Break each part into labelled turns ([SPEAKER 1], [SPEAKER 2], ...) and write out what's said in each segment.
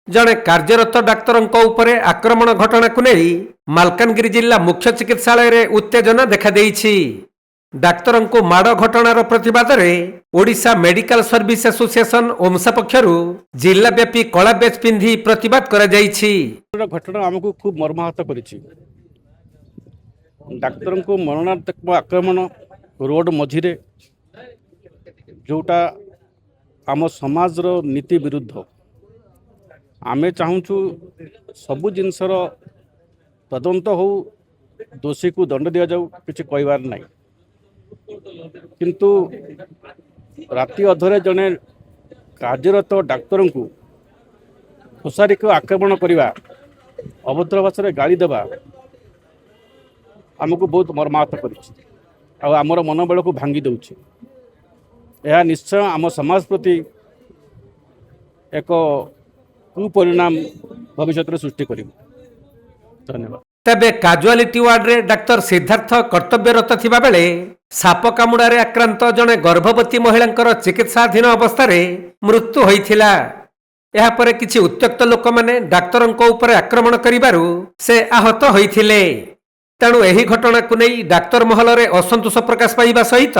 [SPEAKER 1] जड़े कार्यरत डाक्तर आक्रमण घटना को नहीं मालकानगिरी जिला मुख्य चिकित्सालय रे उत्तेजना देखा देइछि। डाक्तर को माड़ घटनार प्रतिवाद में ओडिशा मेडिकल सर्विस एसोसिएशन ओमसा पक्षरु जिला व्यापी कला बेच पिंधि प्रतिवाद करा जाइछि।
[SPEAKER 2] घटना आमको खूब मर्माहत करिछि। डाक्तर को मरणात्मक आक्रमण रोड मझिरे जोटा आम समाज नीति विरुद्ध आमे चाहूँ सबु जिनसर तदंत हो दोषी को दंड दि जाऊ किसी कहबार नहीं किंतु राति अधरे जड़े कार्यरत डाक्तर को खुशारिक आक्रमण करने अभद्र भाषा गाड़ी देवा आमको बहुत मर्माहत कर मनोबल को भांगी दौर यह निश्चय आम समाज प्रति एक कुपरिणाम भविष्य में सृष्टि कर। धन्यवाद।
[SPEAKER 1] तेबे काजुआलिटी वार्ड रे डाक्तर सिद्धार्थ कर्तव्यरत थिबा बेले साप कामुड़ारे आक्रांत जने गर्भवती महिलांकर चिकित्साधीन अवस्था मृत्यु होइथिला। एहा परे किछि उत्त्यक्त लोक माने डाक्तरंको उपरे आक्रमण करिबारु से आहत होइथिले। तेणु एही घटना को नहीं डाक्तर महल रे असंतोष प्रकाश पाइबा सहित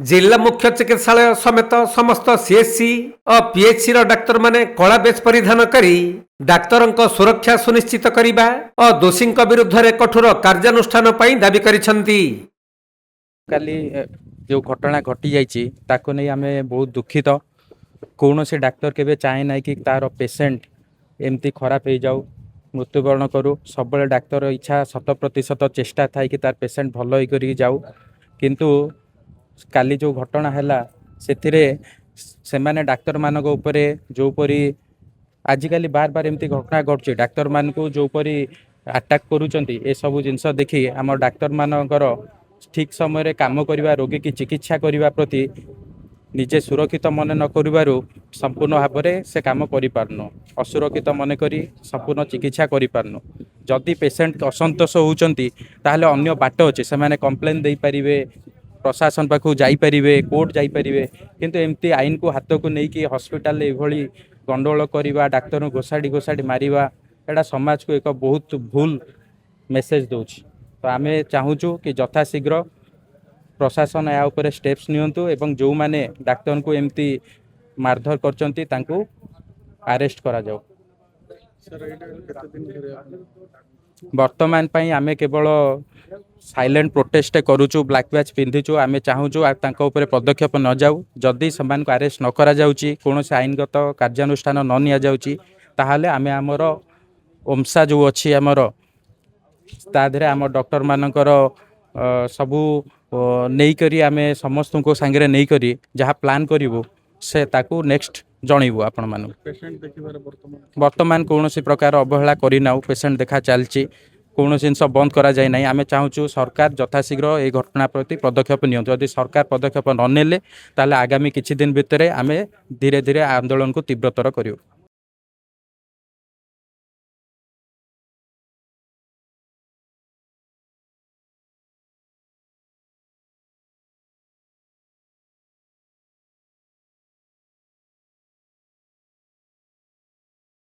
[SPEAKER 1] जिला मुख्य चिकित्सालय समेत समस्त सीएचसी और पीएचसी डाक्तर माने कला बेच परिधान करी डाक्तरंको सुरक्षा सुनिश्चित करिबा और दोषींक विरुद्ध रे कठोर कार्यानुष्ठान पई दाबी करिसंती।
[SPEAKER 3] काली जो घटना घटी जाइछि ताको नहीं आमे बहुत दुखित। कौन से डाक्तर केबे चाहे ना कि तार पेशेंट एमती खराब हो जाऊ मृत्युवरण करू। सब डाक्तर इच्छा 100% चेष्टा थाई कि तार पेशेंट भल हो कर जाऊ किंतु काली जो घटना हैला से माने डाक्तर मानक उपरे जो परी आजिकल बार बार एमती घटना घटुचे डाक्तर मान को जो परी अटैक करूचंती ए सब जिनस देखी आम डाक्तर मानकर ठीक समय काम करवा रोगी की चिकित्सा करने प्रति निजे सुरक्षित मन न करिबारु संपूर्ण भाव में से काम करिपारनु असुरक्षित मन करी संपूर्ण चिकित्सा करिपारनु। जदि पेशेंट असंतोष होउचंती ताहले अन्य बाट अछि से माने कंप्लेन देई परिबे प्रशासन पाखु जाई परिबे कोर्ट जाई परिबे किंतु एमती आईन को हाथ को नहीं कि हॉस्पिटल एभली गंडगोल करवा डाक्तर घोषाड़ी मारिबा एटा समाज को एक बहुत भूल मेसेज दउछि। तो आमे चाहूचु कि यथाशीघ्र प्रशासन या उपरे स्टेप्स नियंतु एवं जो माने डाक्तर को एमती मारधर करचंती तांको अरेस्ट करा जाओ। वर्तमान पई आमे केवल साइलेंट प्रोटेस्ट करूचु ब्लैक बैच पिंधिचु आमे चाहूचु तांको उपरे पदक्षेप न जाऊ। जदि समान को अरेस्ट न करा जाउची कोनोसे आईनगत कार्यानुष्ठान न निया जाउची ताहाले आमे हमर ओमसा जो अछि हमर ताधरे हमर डॉक्टर मानकर सबू नहीं करी आमे समस्त को सांगे नहीं करी जहाँ प्लान करिवो से ताकू नेक्स्ट जणैबो आपण मानु। वर्तमान कौन प्रकार अवहेला करिना पेशेंट देखा चलची कौन जिनस बंद करा जाय नहीं। आमे चाहूचु सरकार यथाशीघ्र ए घटना प्रति पदक्षेप नियंतु। यदि सरकार पदक्षेप न नेले ताले आगामी किछि दिन भितरे आमे धीरे धीरे आंदोलन को तीव्रतर करिवो।